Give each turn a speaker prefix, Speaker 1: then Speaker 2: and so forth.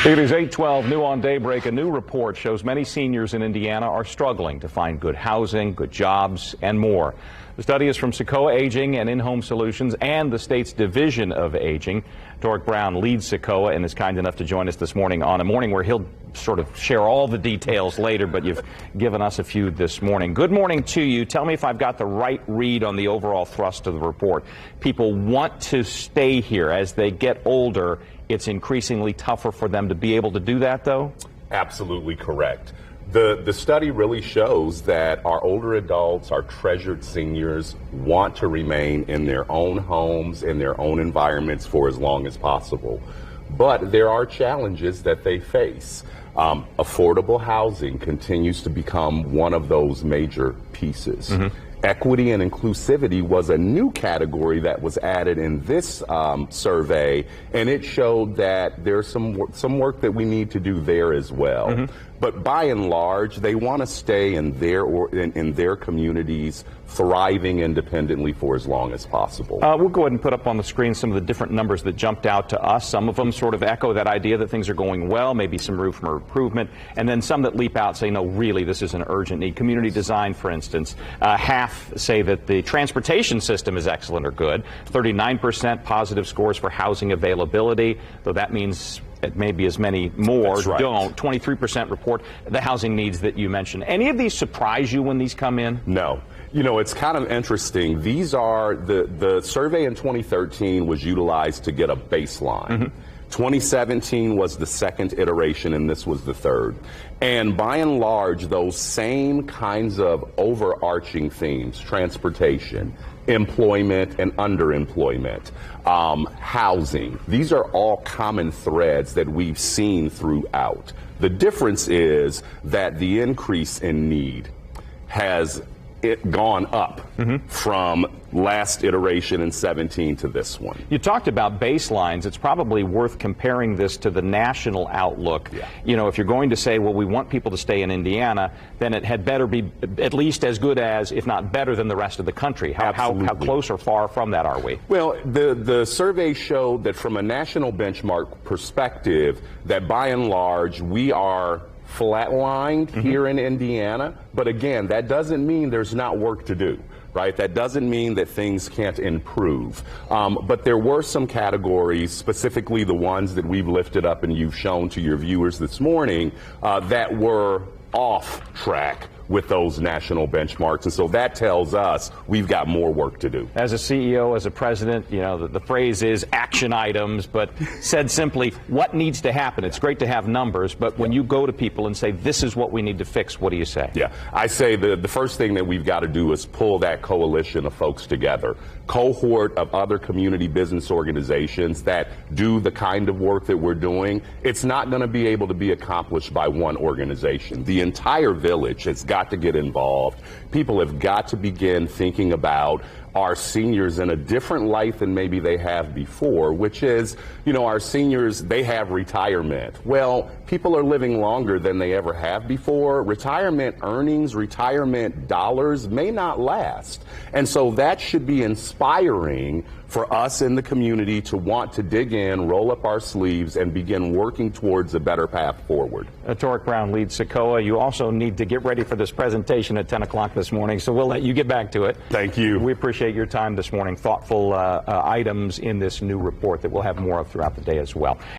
Speaker 1: It is 8:12, new on Daybreak. A new report shows many seniors in Indiana are struggling to find good housing, good jobs, and more. The study is from Sequoia Aging and In-Home Solutions and the state's Division of Aging. Torek Brown leads Sequoia and is kind enough to join us this morning on a morning where he'll sort of share all the details later, but you've given us a few this morning. Good morning to you. Tell me if I've got the right read on the overall thrust of the report. People want to stay here. As they get older, it's increasingly tougher for them to be able to do that, though?
Speaker 2: Absolutely correct. The study really shows that our older adults, our treasured seniors, want to remain in their own homes, in their own environments for as long as possible. But there are challenges that they face. Affordable housing continues to become one of those major pieces. Equity and inclusivity was a new category that was added in this survey, and it showed that there's some work that we need to do there as well. But by and large, they want to stay in their communities, thriving independently for as long as possible.
Speaker 1: We'll go ahead and put up on the screen some of the different numbers that jumped out to us. Some of them sort of echo that idea that things are going well, maybe some room for improvement, and then some that leap out say, no, really, this is an urgent need. Community design, for instance, half say that the transportation system is excellent or good. 39% positive scores for housing availability, though that means it may be as many more don't. 23% report the housing needs that you mentioned. Any of these surprise you when these come in?
Speaker 2: No. You know, it's kind of interesting. These are the survey in 2013 was utilized to get a baseline. 2017 was the second iteration, and this was the third. And by and large, those same kinds of overarching themes, transportation, employment and underemployment, housing, these are all common threads that we've seen throughout. The difference is that the increase in need has gone up from last iteration in 17 to this one.
Speaker 1: You talked about baselines. It's probably worth comparing this to the national outlook. You know, if you're going to say, well, we want people to stay in Indiana, then it had better be at least as good as, if not better than the rest of the country. How close or far from that are we?
Speaker 2: Well, the survey showed that from a national benchmark perspective, that by and large, we are flatlined here in Indiana, but again, that doesn't mean there's not work to do, right? That doesn't mean that things can't improve. But there were some categories, specifically the ones that we've lifted up and you've shown to your viewers this morning, that were off track with those national benchmarks. And so that tells us we've got more work to do.
Speaker 1: As a CEO, as a president, you know, the phrase is action items, but said simply, what needs to happen? It's great to have numbers, but when you go to people and say, this is what we need to fix, what do you say?
Speaker 2: Yeah, I say the first thing that we've got to do is pull that coalition of folks together. Cohort of other community business organizations that do the kind of work that we're doing. It's not going to be able to be accomplished by one organization. The entire village has got to get involved. People have got to begin thinking about our seniors in a different light than maybe they have before, which is, you know, our seniors, they have retirement. Well, people are living longer than they ever have before. Retirement earnings, retirement dollars may not last. And so that should be inspiring for us in the community to want to dig in, roll up our sleeves, and begin working towards a better path forward.
Speaker 1: Torek Brown leads Sequoia. You also need to get ready for this presentation at 10 o'clock this morning, so we'll let you get back to it.
Speaker 2: Thank you.
Speaker 1: We appreciate your time this morning. Thoughtful items in this new report that we'll have more of throughout the day as well.